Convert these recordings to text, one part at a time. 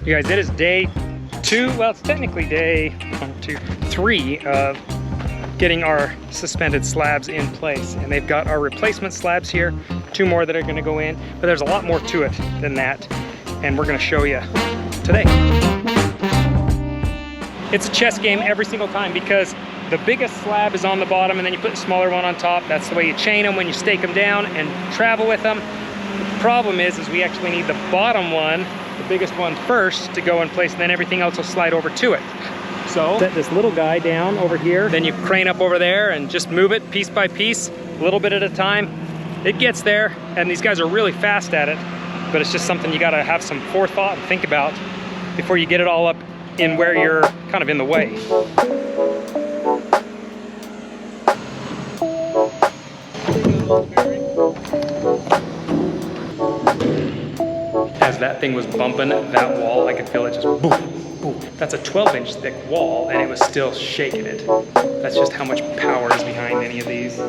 You guys, it is day 2. Well, it's technically day 1, 2, 3 of getting our suspended slabs in place. And they've got our replacement slabs here, 2 more that are gonna go in, but there's a lot more to it than that. And we're gonna show you today. It's a chess game every single time because the biggest slab is on the bottom and then you put the smaller one on top. That's the way you chain them when you stake them down and travel with them. The problem is we actually need the bottom one, the biggest one first, to go in place, and then everything else will slide over to it. So set this little guy down over here, then you crane up over there and just move it piece by piece, a little bit at a time. It gets there, and these guys are really fast at it, but it's just something you gotta have some forethought and think about before you get it all up in where you're kind of in the way. As that thing was bumping that wall, I could feel it just boom, boom. That's a 12-inch thick wall, and it was still shaking it. That's just how much power is behind any of these.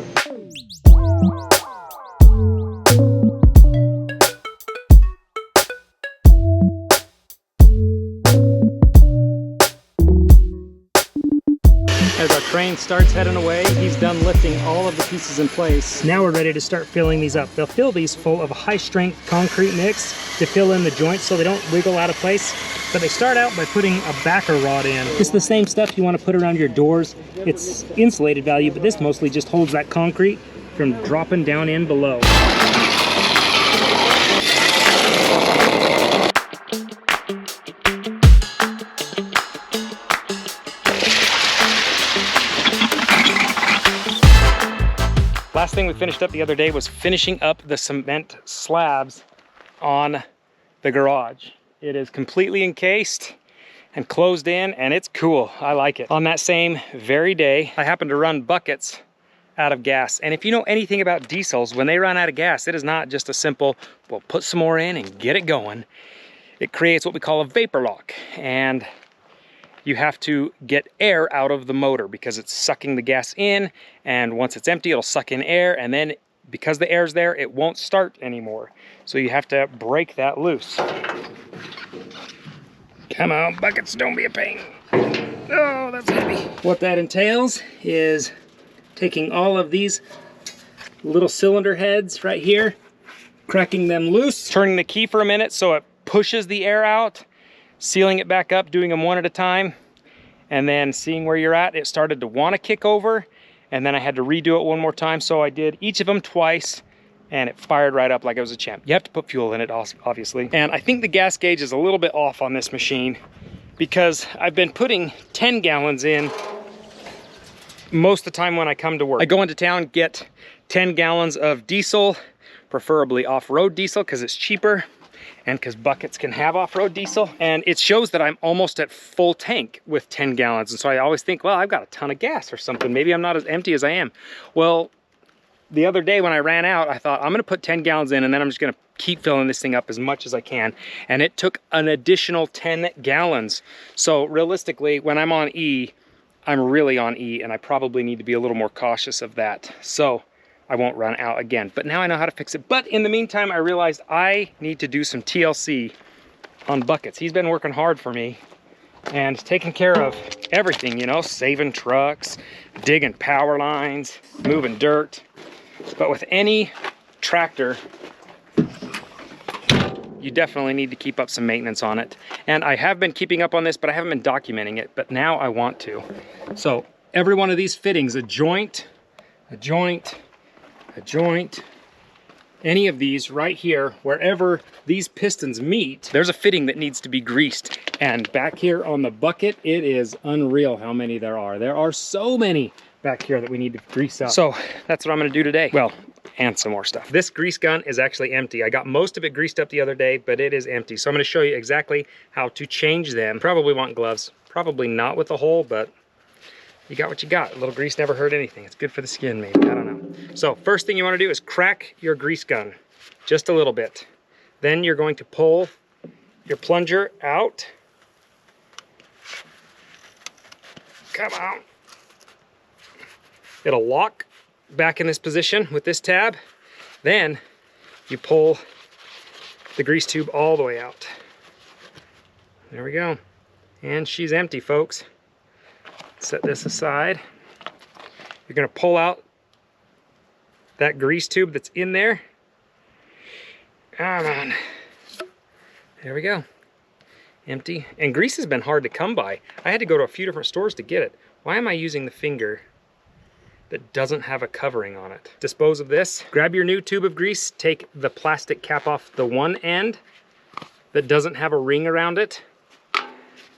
As our crane starts heading away, he's done lifting all of the pieces in place. Now we're ready to start filling these up. They'll fill these full of high-strength concrete mix to fill in the joints so they don't wiggle out of place. But they start out by putting a backer rod in. It's the same stuff you want to put around your doors. It's insulated value, but this mostly just holds that concrete from dropping down in below. Last thing we finished up the other day was finishing up the cement slabs on the garage. It is completely encased and closed in, and it's cool. I like it. On that same very day, I happened to run buckets out of gas. And if you know anything about diesels, when they run out of gas, it is not just a simple, well, put some more in and get it going. It creates what we call a vapor lock. And you have to get air out of the motor because it's sucking the gas in, and once it's empty, it'll suck in air, and then because the air's there, it won't start anymore. So you have to break that loose. Come on, buckets, don't be a pain. Oh, that's heavy. What that entails is taking all of these little cylinder heads right here, cracking them loose, turning the key for a minute so it pushes the air out, sealing it back up, doing them one at a time, and then seeing where you're at. It started to want to kick over, and then I had to redo it one more time, so I did each of them twice, and it fired right up like it was a champ. You have to put fuel in it, obviously. And I think the gas gauge is a little bit off on this machine because I've been putting 10 gallons in most of the time when I come to work. I go into town, get 10 gallons of diesel, preferably off-road diesel because it's cheaper, and because buckets can have off-road diesel. And it shows that I'm almost at full tank with 10 gallons. And so I always think, well, I've got a ton of gas or something. Maybe I'm not as empty as I am. Well, the other day when I ran out, I thought I'm gonna put 10 gallons in and then I'm just gonna keep filling this thing up as much as I can. And it took an additional 10 gallons. So realistically, when I'm on E, I'm really on E, and I probably need to be a little more cautious of that. So I won't run out again, but now I know how to fix it. But in the meantime, I realized I need to do some TLC on buckets. He's been working hard for me and taking care of everything, you know, saving trucks, digging power lines, moving dirt. But with any tractor, you definitely need to keep up some maintenance on it. And I have been keeping up on this, but I haven't been documenting it, but now I want to. So every one of these fittings, a joint, a joint, a joint, any of these right here, wherever these pistons meet, there's a fitting that needs to be greased. And back here on the bucket, it is unreal how many there are. There are so many back here that we need to grease up. So that's what I'm gonna do today. Well, and some more stuff. This grease gun is actually empty. I got most of it greased up the other day, but it is empty. So I'm gonna show you exactly how to change them. Probably want gloves. Probably not with a hole, but you got what you got. A little grease never hurt anything. It's good for the skin, maybe. I don't know. So first thing you want to do is crack your grease gun just a little bit. Then you're going to pull your plunger out. Come on. It'll lock back in this position with this tab. Then you pull the grease tube all the way out. There we go. And she's empty, folks. Set this aside. You're gonna pull out that grease tube that's in there. Come on. There we go. Empty. And grease has been hard to come by. I had to go to a few different stores to get it. Why am I using the finger that doesn't have a covering on it? Dispose of this. Grab your new tube of grease, take the plastic cap off the one end that doesn't have a ring around it.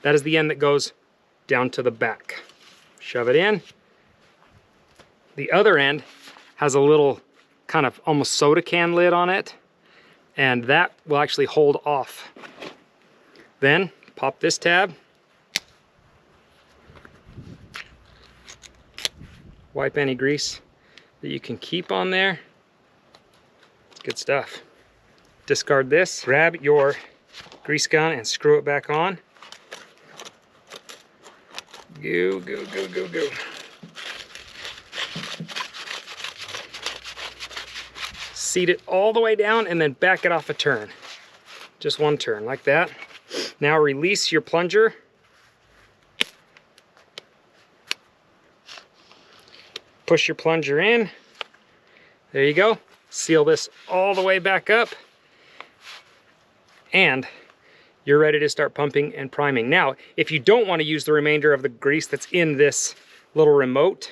That is the end that goes down to the back. Shove it in. The other end has a little kind of almost soda can lid on it, and that will actually hold off. Then pop this tab. Wipe any grease that you can keep on there. Good stuff. Discard this. Grab your grease gun and screw it back on. Go, go, go, go, go. Seat it all the way down and then back it off a turn. Just one turn, like that. Now release your plunger. Push your plunger in. There you go. Seal this all the way back up. And you're ready to start pumping and priming. Now, if you don't want to use the remainder of the grease that's in this little remote,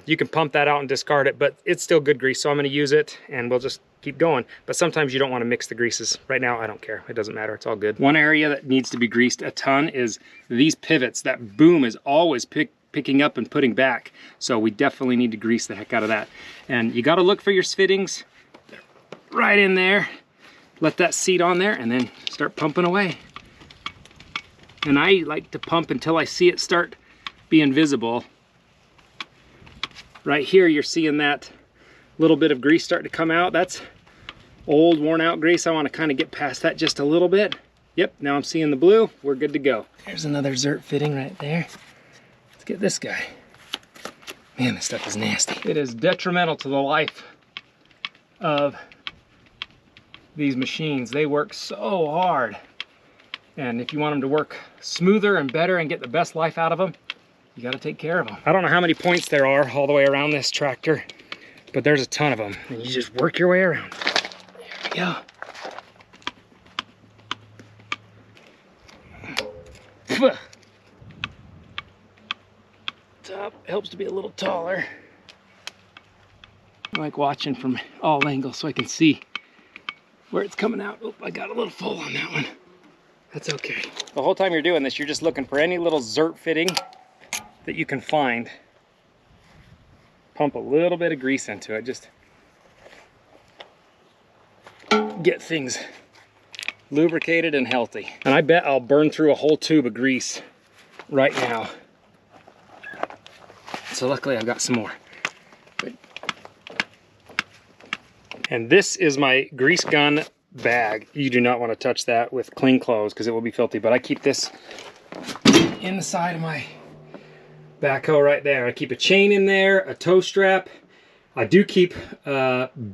you can pump that out and discard it, but it's still good grease, so I'm going to use it and we'll just keep going. But sometimes you don't want to mix the greases. Right now, I don't care. It doesn't matter. It's all good. One area that needs to be greased a ton is these pivots. That boom is always picking up and putting back. So we definitely need to grease the heck out of that. And you got to look for your fittings right in there. Let that seat on there and then start pumping away. And I like to pump until I see it start being visible. Right here, you're seeing that little bit of grease start to come out. That's old, worn out grease. I want to kind of get past that just a little bit. Yep, now I'm seeing the blue. We're good to go. There's another Zert fitting right there. Let's get this guy. Man, this stuff is nasty. It is detrimental to the life of these machines. They work so hard. And if you want them to work smoother and better and get the best life out of them, you got to take care of them. I don't know how many points there are all the way around this tractor, but there's a ton of them. And you just work your way around. There we go. Top helps to be a little taller. I like watching from all angles so I can see where it's coming out. Oh, I got a little full on that one. That's okay. The whole time you're doing this, you're just looking for any little Zert fitting that you can find. Pump a little bit of grease into it. Just get things lubricated and healthy. And I bet I'll burn through a whole tube of grease right now. So luckily I've got some more. And this is my grease gun bag. You do not want to touch that with clean clothes because it will be filthy, but I keep this in the side of my backhoe right there. I keep a chain in there, a tow strap. I do keep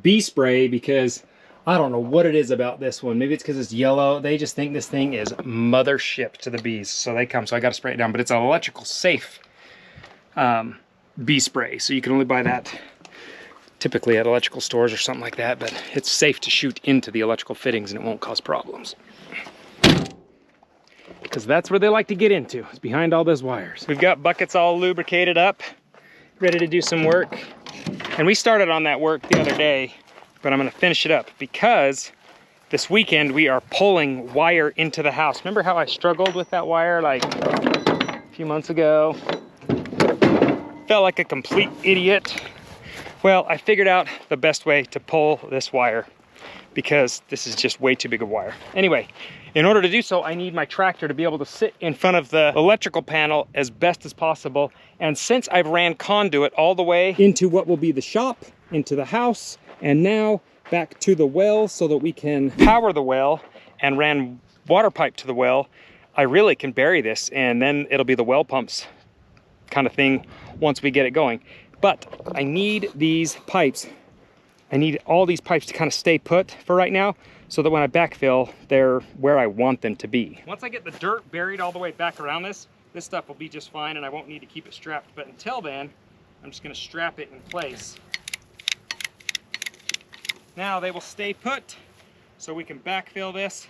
bee spray because I don't know what it is about this one. Maybe it's because it's yellow. They just think this thing is mothership to the bees. So they come, so I got to spray it down, but it's an electrical safe bee spray. So you can only buy that typically at electrical stores or something like that, but it's safe to shoot into the electrical fittings and it won't cause problems. Because that's where they like to get into, is behind all those wires. We've got buckets all lubricated up, ready to do some work. And we started on that work the other day, but I'm gonna finish it up because this weekend we are pulling wire into the house. Remember how I struggled with that wire like a few months ago? Felt like a complete idiot. Well, I figured out the best way to pull this wire because this is just way too big of wire. Anyway, in order to do so, I need my tractor to be able to sit in front of the electrical panel as best as possible. And since I've ran conduit all the way into what will be the shop, into the house, and now back to the well so that we can power the well and ran water pipe to the well, I really can bury this and then it'll be the well pumps kind of thing once we get it going. But I need these pipes. I need all these pipes to kind of stay put for right now so that when I backfill, they're where I want them to be. Once I get the dirt buried all the way back around this stuff will be just fine and I won't need to keep it strapped. But until then, I'm just gonna strap it in place. Now they will stay put so we can backfill this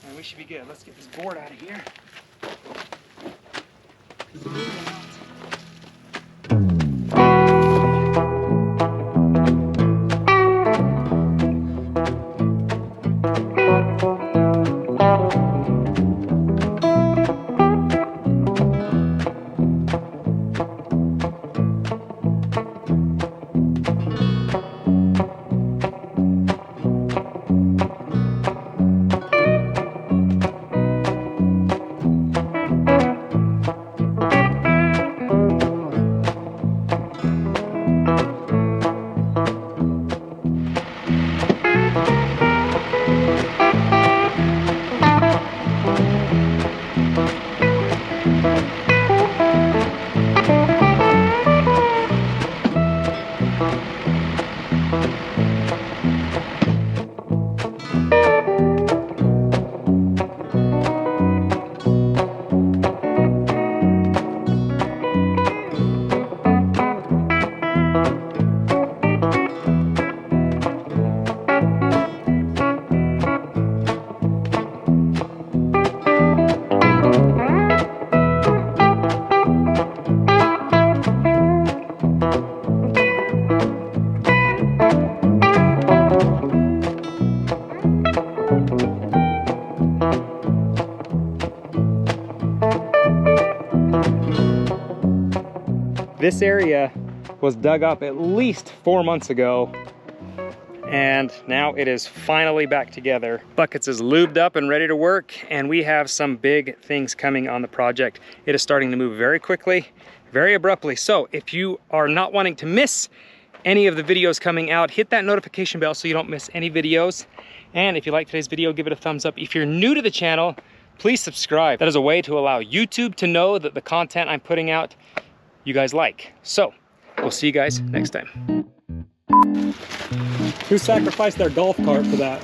and we should be good. Let's get this board out of here. This area was dug up at least 4 months ago, and now it is finally back together. Buckets is lubed up and ready to work, and we have some big things coming on the project. It is starting to move very quickly, very abruptly. So if you are not wanting to miss any of the videos coming out, hit that notification bell so you don't miss any videos. And if you like today's video, give it a thumbs up. If you're new to the channel, please subscribe. That is a way to allow YouTube to know that the content I'm putting out you guys like. So we'll see you guys next time. Who sacrificed their golf cart for that?